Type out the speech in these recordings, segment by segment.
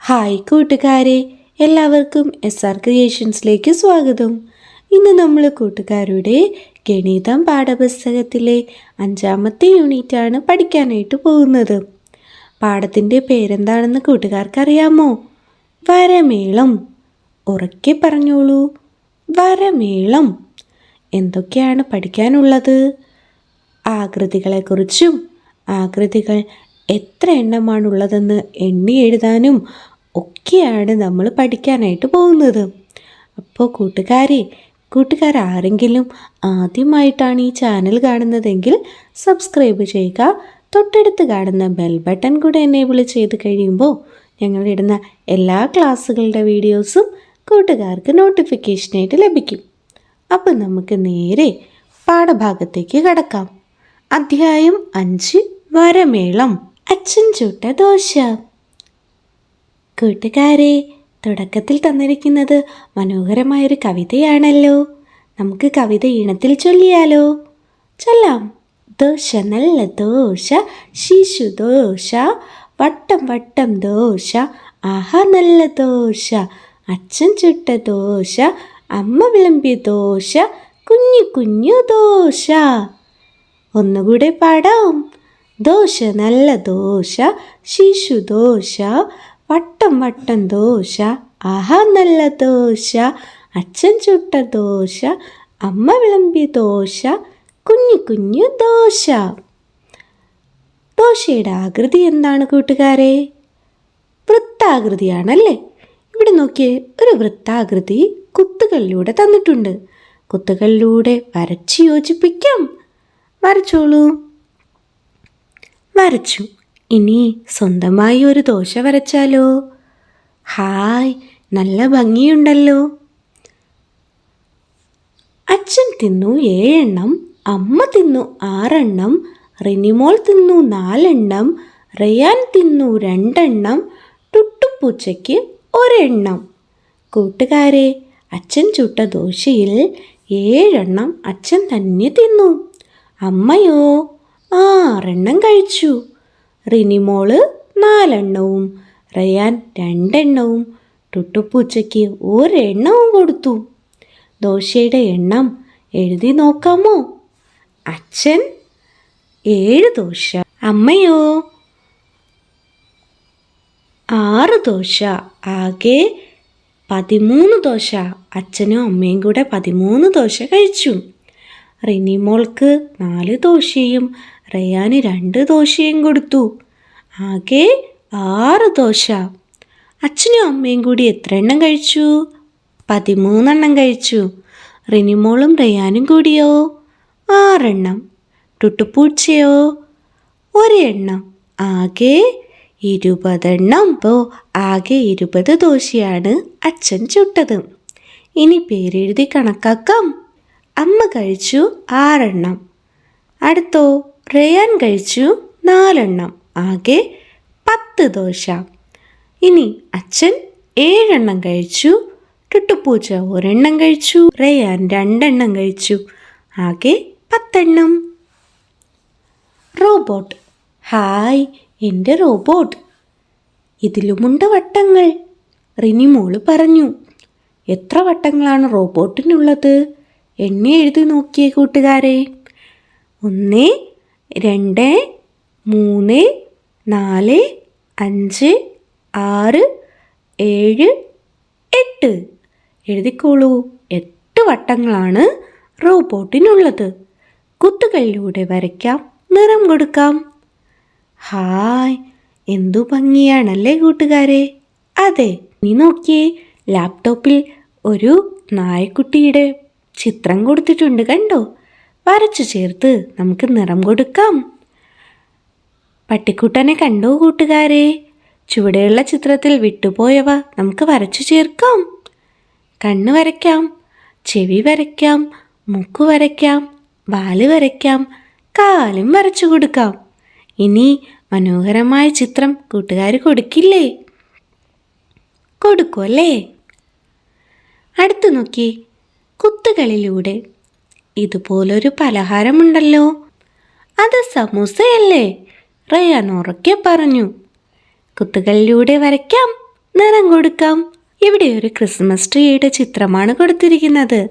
Hi കൂട്ടുകാരെ, എല്ലാവർക്കും SR ക്രിയേഷൻസിലേക്ക് സ്വാഗതം. ഇന്ന് നമ്മൾ കൂട്ടുകാരുടെ ഗണിതം പാഠപുസ്തകത്തിലെ 5ാമത്തെ യൂണിറ്റാണ് പഠിക്കാനായിട്ട് പോകുന്നത്. പാഠത്തിൻ്റെ പേരെന്താണെന്ന് കൂട്ടുകാർക്കറിയാമോ? വരമേളം. ഉറക്കെ പറഞ്ഞോളൂ, വരമേളം. എന്തൊക്കെയാണ് പഠിക്കാനുള്ളത്? ആകൃതികളെക്കുറിച്ചും ആകൃതികൾ എത്ര എണ്ണമാണുള്ളതെന്ന് എണ്ണി എഴുതാനും ഒക്കെയാണ് നമ്മൾ പഠിക്കാനായിട്ട് പോകുന്നത്. അപ്പോൾ കൂട്ടുകാരാരെങ്കിലും ആദ്യമായിട്ടാണ് ഈ ചാനൽ കാണുന്നതെങ്കിൽ സബ്സ്ക്രൈബ് ചെയ്യുക. തൊട്ടടുത്ത് കാണുന്ന ബെൽ ബട്ടൺ കൂടെ എനേബിൾ ചെയ്ത് കഴിയുമ്പോൾ ഞങ്ങളിടുന്ന എല്ലാ ക്ലാസ്സുകളുടെ വീഡിയോസും കൂട്ടുകാർക്ക് നോട്ടിഫിക്കേഷനായിട്ട് ലഭിക്കും. അപ്പം നമുക്ക് നേരെ പാഠഭാഗത്തേക്ക് കടക്കാം. അധ്യായം 5, വരമേളം. അച്ഛൻ ചുട്ട ദോശ. കൂട്ടുകാരെ, തുടക്കത്തിൽ തന്നിരിക്കുന്നത് മനോഹരമായൊരു കവിതയാണല്ലോ. നമുക്ക് കവിത ഈണത്തിൽ ചൊല്ലിയാലോ? ചൊല്ലാം. ദോശ നല്ല ദോശ, ശിശു ദോശ, വട്ടം വട്ടം ദോശ, ആഹാ നല്ല ദോശ. അച്ഛൻ ചുട്ട ദോശ, അമ്മ വിളമ്പിയ ദോശ, കുഞ്ഞു കുഞ്ഞു ദോശ. ഒന്നുകൂടെ പാടാം. ദോശ നല്ല ദോശ, ശിശു ദോശ, വട്ടം വട്ടം ദോശ, ആഹാ നല്ല ദോശ. അച്ഛൻ ചുട്ട ദോശ, അമ്മ വിളമ്പിയ ദോശ, കുഞ്ഞു കുഞ്ഞു ദോശ. ദോശയുടെ ആകൃതി എന്താണ് കൂട്ടുകാരെ? വൃത്താകൃതിയാണല്ലേ. ഇവിടെ നോക്കിയേ, ഒരു വൃത്താകൃതി കുത്തുകളിലൂടെ തന്നിട്ടുണ്ട്. കുത്തുകളിലൂടെ വരച്ച് യോജിപ്പിക്കാം. വരച്ചോളൂ. വരച്ചു. ഇനി സ്വന്തമായി ഒരു ദോശ വരച്ചാലോ? ഹായ്, നല്ല ഭംഗിയുണ്ടല്ലോ. അച്ഛൻ തിന്നു 7 എണ്ണം, അമ്മ തിന്നു 6 എണ്ണം, റിനിമോൾ തിന്നു 4 എണ്ണം, റയാൻ തിന്നു 2 എണ്ണം, ടുട്ടുപൂച്ചയ്ക്ക് 1 എണ്ണം. കൂട്ടുകാരെ, അച്ഛൻ ചുട്ട ദോശയിൽ 7 എണ്ണം അച്ഛൻ തന്നെ തിന്നു. അമ്മയോ 6 എണ്ണം കഴിച്ചു. റിനിമോള് 4 എണ്ണവും, റയാൻ 2 എണ്ണവും, ടുട്ടുപൂച്ചയ്ക്ക് 1 എണ്ണവും കൊടുത്തു. ദോശയുടെ എണ്ണം എഴുതി നോക്കാമോ? അച്ഛൻ 7 ദോശ, അമ്മയോ 6 ദോശ, ആകെ 13 ദോശ. അച്ഛനും അമ്മയും കൂടെ 13 ദോശ കഴിച്ചു. റിനിമോൾക്ക് 4 ദോശയും റയാന് 2 ദോശയും കൊടുത്തു. ആകെ 6 ദോശ. അച്ഛനും അമ്മയും കൂടി എത്ര എണ്ണം കഴിച്ചു? 13 എണ്ണം കഴിച്ചു. റിനിമോളും റയാനും കൂടിയോ 6 എണ്ണം. ടുട്ടുപൂച്ചയോ 1 എണ്ണം. ആകെ 20 എണ്ണം. അപ്പോൾ ആകെ 20 ദോശയാണ് അച്ഛൻ ചുട്ടത്. ഇനി പേരെഴുതി കണക്കാക്കാം. അമ്മ കഴിച്ചു 6 എണ്ണം. അടുത്തോ റയാൻ കഴിച്ചു 4 എണ്ണം. ആകെ 10 ദോശ. ഇനി അച്ഛൻ 7 എണ്ണം കഴിച്ചു. ടുട്ടുപൂച്ച 1 എണ്ണം കഴിച്ചു. റയാൻ 2 എണ്ണം കഴിച്ചു. ആകെ 10 എണ്ണം. റോബോട്ട്. ഹായ്, എൻ്റെ റോബോട്ട്. ഇതിലുമുണ്ട് വട്ടങ്ങൾ. റിനിമോള് പറഞ്ഞു. എത്ര വട്ടങ്ങളാണ് റോബോട്ടിനുള്ളത്? എണ്ണി എഴുതി നോക്കിയേ കൂട്ടുകാരെ. 1, 2, 3, 4, 5, 6, 7, 8. എഴുതിക്കോളൂ. 8 വട്ടങ്ങളാണ് റോബോട്ടിനുള്ളത്. കുത്തുകളിലൂടെ വരയ്ക്കാം, നിറം കൊടുക്കാം. ഹായ്, എന്തു ഭംഗിയാണല്ലേ കൂട്ടുകാരെ. അതെ, നീ നോക്കിയേ, ലാപ്ടോപ്പിൽ ഒരു നായക്കുട്ടിയുടെ ചിത്രം കൊടുത്തിട്ടുണ്ട്, കണ്ടോ? വരച്ചു ചേർത്ത് നമുക്ക് നിറം കൊടുക്കാം. പട്ടിക്കുട്ടനെ കണ്ടോ കൂട്ടുകാരെ? ചുവടെയുള്ള ചിത്രത്തിൽ വിട്ടുപോയവ നമുക്ക് വരച്ചു ചേർക്കാം. കണ്ണ് വരയ്ക്കാം, ചെവി വരയ്ക്കാം, മൂക്ക് വരയ്ക്കാം, വാല് വരയ്ക്കാം, കാലും വരച്ചു കൊടുക്കാം. ഇനി മനോഹരമായ ചിത്രം കൂട്ടുകാർ കൊടുക്കില്ലേ? കൊടുക്കുമല്ലേ? അടുത്ത് നോക്കി, കുത്തുകളിലൂടെ ഇതുപോലൊരു പലഹാരമുണ്ടല്ലോ. അത് സമൂസയല്ലേ? റയാൻ ഉറക്കെ പറഞ്ഞു. കുത്തുകളിലൂടെ വരയ്ക്കാം, നിറം കൊടുക്കാം. ഇവിടെ ഒരു ക്രിസ്മസ് ട്രീയുടെ ചിത്രമാണ് കൊടുത്തിരിക്കുന്നത്.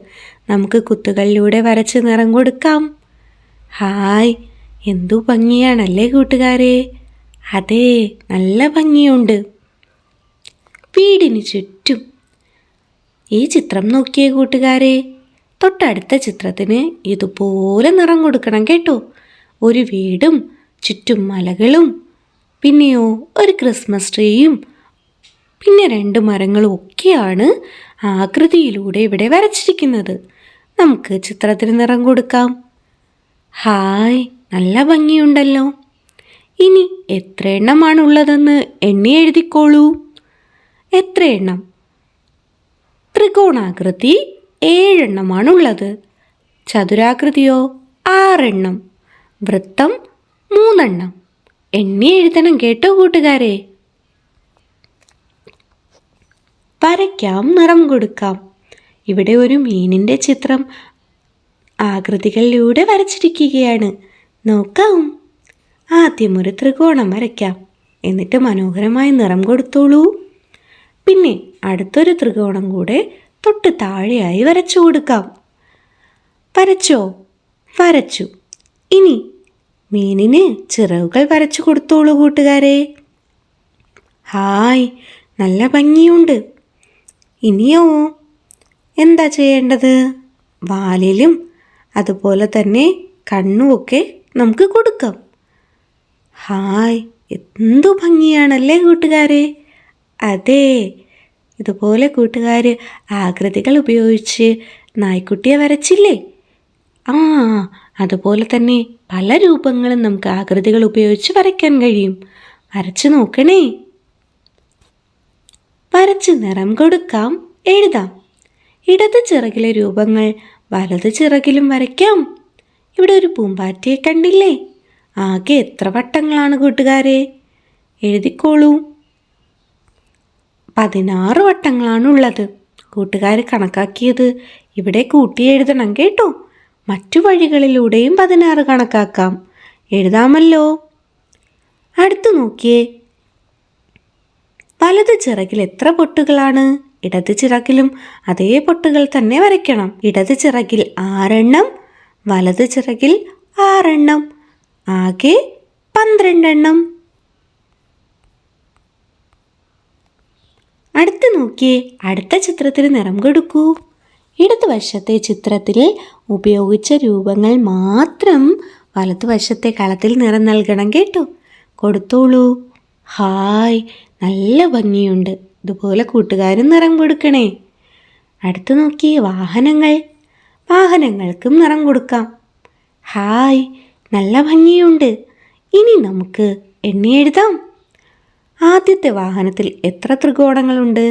നമുക്ക് കുത്തുകളിലൂടെ വരച്ച് നിറം കൊടുക്കാം. ഹായ്, എന്തു ഭംഗിയാണല്ലേ കൂട്ടുകാരെ? അതെ, നല്ല ഭംഗിയുണ്ട്. വീടിന് ചുറ്റും ഈ ചിത്രം നോക്കിയേ കൂട്ടുകാരെ. തൊട്ടടുത്ത ചിത്രത്തിന് ഇതുപോലെ നിറം കൊടുക്കണം കേട്ടോ. ഒരു വീടും ചുറ്റും മലകളും പിന്നെയോ ഒരു ക്രിസ്മസ് ട്രീയും പിന്നെ 2 മരങ്ങളും ഒക്കെയാണ് ആകൃതിയിലൂടെ ഇവിടെ വരച്ചിരിക്കുന്നത്. നമുക്ക് ചിത്രത്തിന് നിറം കൊടുക്കാം. ഹായ്, നല്ല ഭംഗിയുണ്ടല്ലോ. ഇനി എത്ര എണ്ണമാണുള്ളതെന്ന് എണ്ണി എഴുതിക്കോളൂ. എത്ര എണ്ണം? ത്രികോണാകൃതി 7 എണ്ണമാണുള്ളത്. ചതുരാകൃതിയോ 6 എണ്ണം. വൃത്തം 3 എണ്ണം. എണ്ണി എഴുതണം കേട്ടോ കൂട്ടുകാരെ. വരയ്ക്കാം, നിറം കൊടുക്കാം. ഇവിടെ ഒരു മീനിൻ്റെ ചിത്രം ആകൃതികളിലൂടെ വരച്ചിരിക്കുകയാണ്. നോക്കാം. ആദ്യം ഒരു ത്രികോണം വരയ്ക്കാം. എന്നിട്ട് മനോഹരമായി നിറം കൊടുത്തോളൂ. പിന്നെ അടുത്തൊരു ത്രികോണം കൂടെ തൊട്ട് താഴെയായി വരച്ചു കൊടുക്കാം. വരച്ചോ? വരച്ചു. ഇനി മീനിന് ചിറകുകൾ വരച്ചു കൊടുത്തോളൂ കൂട്ടുകാരെ. ഹായ്, നല്ല ഭംഗിയുണ്ട്. ഇനിയോ എന്താ ചെയ്യേണ്ടത്? വാലിലും അതുപോലെ തന്നെ കണ്ണുമൊക്കെ നമുക്ക് കൊടുക്കാം. ഹായ്, എന്തു ഭംഗിയാണല്ലേ കൂട്ടുകാരെ? അതെ, ഇതുപോലെ കൂട്ടുകാർ ആകൃതികൾ ഉപയോഗിച്ച് നായ്ക്കുട്ടിയെ വരച്ചില്ലേ? അതുപോലെ തന്നെ പല രൂപങ്ങളും നമുക്ക് ആകൃതികൾ ഉപയോഗിച്ച് വരയ്ക്കാൻ കഴിയും. വരച്ചു നോക്കണേ. വരച്ച് നിറം കൊടുക്കാം, എഴുതാം. ഇടത് ചിറകിലെ രൂപങ്ങൾ വലത് ചിറകിലും വരയ്ക്കാം. ഇവിടെ ഒരു പൂമ്പാറ്റയെ കണ്ടില്ലേ? ആകെ എത്ര വട്ടങ്ങളാണ് കൂട്ടുകാരെ? എഴുതിക്കോളൂ. 16 വട്ടങ്ങളാണുള്ളത്. കൂട്ടുകാർ കണക്കാക്കിയത് ഇവിടെ കൂട്ടി എഴുതണം കേട്ടോ. മറ്റു വഴികളിലൂടെയും 16 കണക്കാക്കാം. എഴുതാമല്ലോ. അടുത്തു നോക്കിയേ. വലത് ചിറകിൽ എത്ര പൊട്ടുകളാണ്? ഇടത് ചിറകിലും അതേ പൊട്ടുകൾ തന്നെ വരയ്ക്കണം. ഇടത് ചിറകിൽ 6 എണ്ണം, വലത് ചിറകിൽ 6 എണ്ണം. ആകെ 12 എണ്ണം. അടുത്ത് നോക്കിയേ. അടുത്ത ചിത്രത്തിന് നിറം കൊടുക്കൂ. ഇടതുവശത്തെ ചിത്രത്തിൽ ഉപയോഗിച്ച രൂപങ്ങൾ മാത്രം വലതുവശത്തെ കളത്തിൽ നിറം നൽകണം കേട്ടോ. കൊടുത്തോളൂ. ഹായ്, നല്ല ഭംഗിയുണ്ട്. ഇതുപോലെ കൂട്ടുകാരും നിറം കൊടുക്കണേ. അടുത്ത് നോക്കിയേ. വാഹനങ്ങൾ. വാഹനങ്ങൾക്കും നിറം കൊടുക്കാം. ഹായ്, നല്ല ഭംഗിയുണ്ട്. ഇനി നമുക്ക് എണ്ണി എഴുതാം. ആദ്യത്തെ വാഹനത്തിൽ എത്ര ത്രികോണങ്ങളുണ്ട്?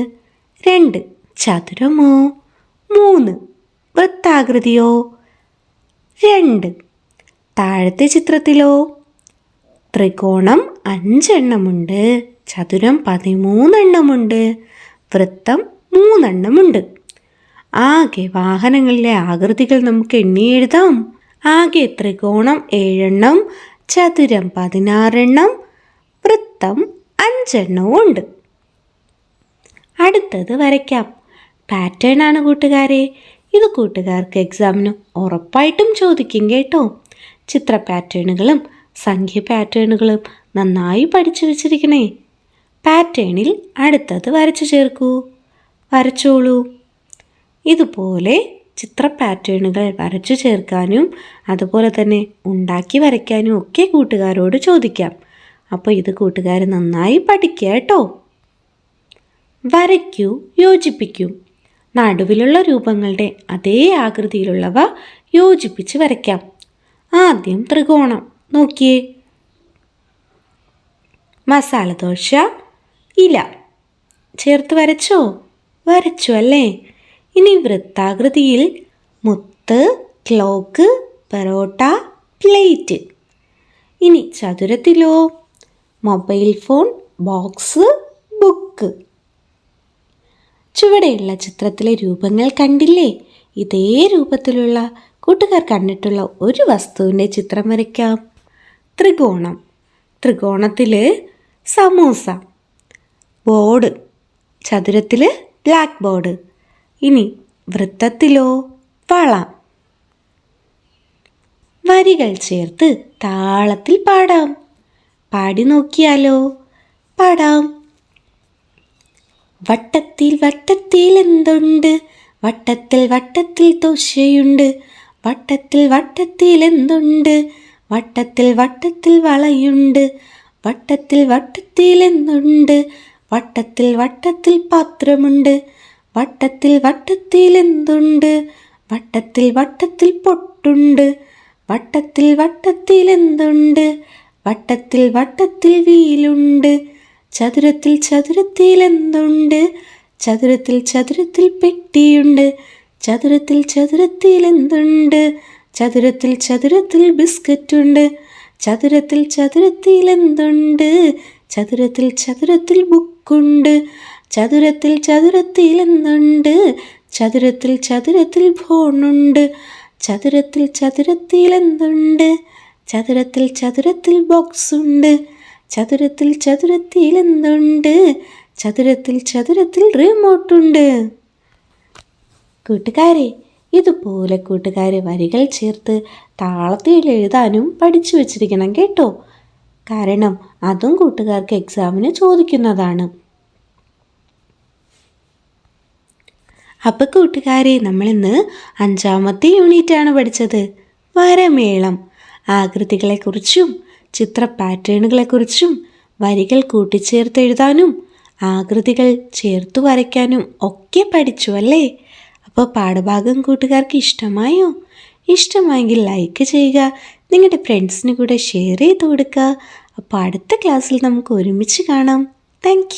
2. ചതുരമോ? 3. വൃത്താകൃതിയോ? 2. താഴത്തെ ചിത്രത്തിലോ? ത്രികോണം 5 എണ്ണമുണ്ട്, ചതുരം 13 എണ്ണമുണ്ട്, വൃത്തം 3 എണ്ണമുണ്ട്. ആകെ വാഹനങ്ങളിലെ ആകൃതികൾ നമുക്ക് എണ്ണി എഴുതാം. ആകെ ത്രികോണം 7 എണ്ണം, ചതുരം 16 എണ്ണം, വൃത്തം 5 എണ്ണവും ഉണ്ട്. അടുത്തത് വരയ്ക്കാം. പാറ്റേൺ ആണ് കൂട്ടുകാരെ. ഇത് കൂട്ടുകാർക്ക് എക്സാമിന് ഉറപ്പായിട്ടും ചോദിക്കും കേട്ടോ. ചിത്ര പാറ്റേണുകളും സംഖ്യ പാറ്റേണുകളും നന്നായി പഠിച്ചു വച്ചിരിക്കണേ. പാറ്റേണിൽ അടുത്തത് വരച്ചു ചേർക്കൂ. വരച്ചോളൂ. ഇതുപോലെ ചിത്ര പാറ്റേണുകൾ വരച്ചു ചേർക്കാനും അതുപോലെ തന്നെ ഉണ്ടാക്കി വരയ്ക്കാനും ഒക്കെ കൂട്ടുകാരോട് ചോദിക്കാം. അപ്പോൾ ഇത് കൂട്ടുകാർ നന്നായി പഠിക്കുക കേട്ടോ. വരയ്ക്കൂ, യോജിപ്പിക്കൂ. നടുവിലുള്ള രൂപങ്ങളുടെ അതേ ആകൃതിയിലുള്ളവ യോജിപ്പിച്ച് വരയ്ക്കാം. ആദ്യം ത്രികോണം നോക്കിയേ. മസാലദോശ, ഇല ചേർത്ത് വരച്ചോ? വരച്ചു അല്ലേ? ഇനി വൃത്താകൃതിയിൽ മുത്ത്, ക്ലോക്ക്, പെറോട്ട, പ്ലേറ്റ്. ഇനി ചതുരത്തിലോ? Mobile phone, box, book. ചുവടെയുള്ള ചിത്രത്തിലെ രൂപങ്ങൾ കണ്ടില്ലേ? ഇതേ രൂപത്തിലുള്ള കൂട്ടുകാർ കണ്ടിട്ടുള്ള ഒരു വസ്തുവിൻ്റെ ചിത്രം വരയ്ക്കാം. ത്രികോണം. ത്രികോണത്തിൽ സമൂസ, ബോർഡ്, ചതുരത്തിൽ ബ്ലാക്ക് ബോർഡ്. ഇനി വൃത്തത്തിലോ വള. വരികൾ ചേർത്ത് താളത്തിൽ പാടാം. പാടി നോക്കിയാലോ? പാടാം. വട്ടത്തിൽ വട്ടത്തിൽ എന്തുണ്ട്? വട്ടത്തിൽ വട്ടത്തിൽ ദോശയുണ്ട്. വട്ടത്തിൽ വട്ടത്തിൽ എന്തുണ്ട്? വട്ടത്തിൽ വട്ടത്തിൽ വളയുണ്ട്. വട്ടത്തിൽ വട്ടത്തിൽ എന്തുണ്ട്? വട്ടത്തിൽ വട്ടത്തിൽ പാത്രമുണ്ട്. വട്ടത്തിൽ വട്ടത്തിൽ എന്തുണ്ട്? വട്ടത്തിൽ വട്ടത്തിൽ പൊട്ടുണ്ട്. വട്ടത്തിൽ വട്ടത്തിൽ എന്തുണ്ട്? വട്ടത്തിൽ വട്ടത്തിൽ വീലുണ്ട്. ചതുരത്തിൽ ചതുരത്തിൽ എന്തുണ്ട്? ചതുരത്തിൽ ചതുരത്തിൽ പെട്ടിയുണ്ട്. ചതുരത്തിൽ ചതുരത്തിൽ എന്തുണ്ട്? ചതുരത്തിൽ ചതുരത്തിൽ ബിസ്ക്കറ്റുണ്ട്. ചതുരത്തിൽ ചതുരത്തിൽ എന്തുണ്ട്? ചതുരത്തിൽ ചതുരത്തിൽ ബുക്കുണ്ട്. ചതുരത്തിൽ ചതുരത്തിൽ എന്തുണ്ട്? ചതുരത്തിൽ ചതുരത്തിൽ ഫോണുണ്ട്. ചതുരത്തിൽ ചതുരത്തിൽ എന്തുണ്ട്? ചതുരത്തിൽ ചതുരത്തിൽ ബോക്സുണ്ട്. ചതുരത്തിൽ ചതുരത്തിൽ എന്തുണ്ട്? ചതുരത്തിൽ ചതുരത്തിൽ റിമോട്ടുണ്ട്. കൂട്ടുകാരെ, ഇതുപോലെ കൂട്ടുകാരെ വരികൾ ചേർത്ത് താളത്തിൽ എഴുതാനും പഠിച്ചു വച്ചിരിക്കണം കേട്ടോ. കാരണം അതും കൂട്ടുകാർക്ക് എക്സാമിന് ചോദിക്കുന്നതാണ്. അപ്പോൾ കൂട്ടുകാരെ, നമ്മളിന്ന് 5ാമത്തെ യൂണിറ്റാണ് പഠിച്ചത്. വരമേളം. ആകൃതികളെക്കുറിച്ചും ചിത്ര പാറ്റേണുകളെക്കുറിച്ചും വരികൾ കൂട്ടിച്ചേർത്ത് എഴുതാനും ആകൃതികൾ ചേർത്തു വരയ്ക്കാനും ഒക്കെ പഠിച്ചു അല്ലേ? അപ്പോൾ പാഠഭാഗം കൂട്ടുകാർക്ക് ഇഷ്ടമായോ? ഇഷ്ടമായെങ്കിൽ ലൈക്ക് ചെയ്യുക, നിങ്ങളുടെ ഫ്രണ്ട്സിന് കൂടെ ഷെയർ ചെയ്ത് കൊടുക്കുക. അപ്പോൾ അടുത്ത ക്ലാസ്സിൽ നമുക്ക് ഒരുമിച്ച് കാണാം. താങ്ക്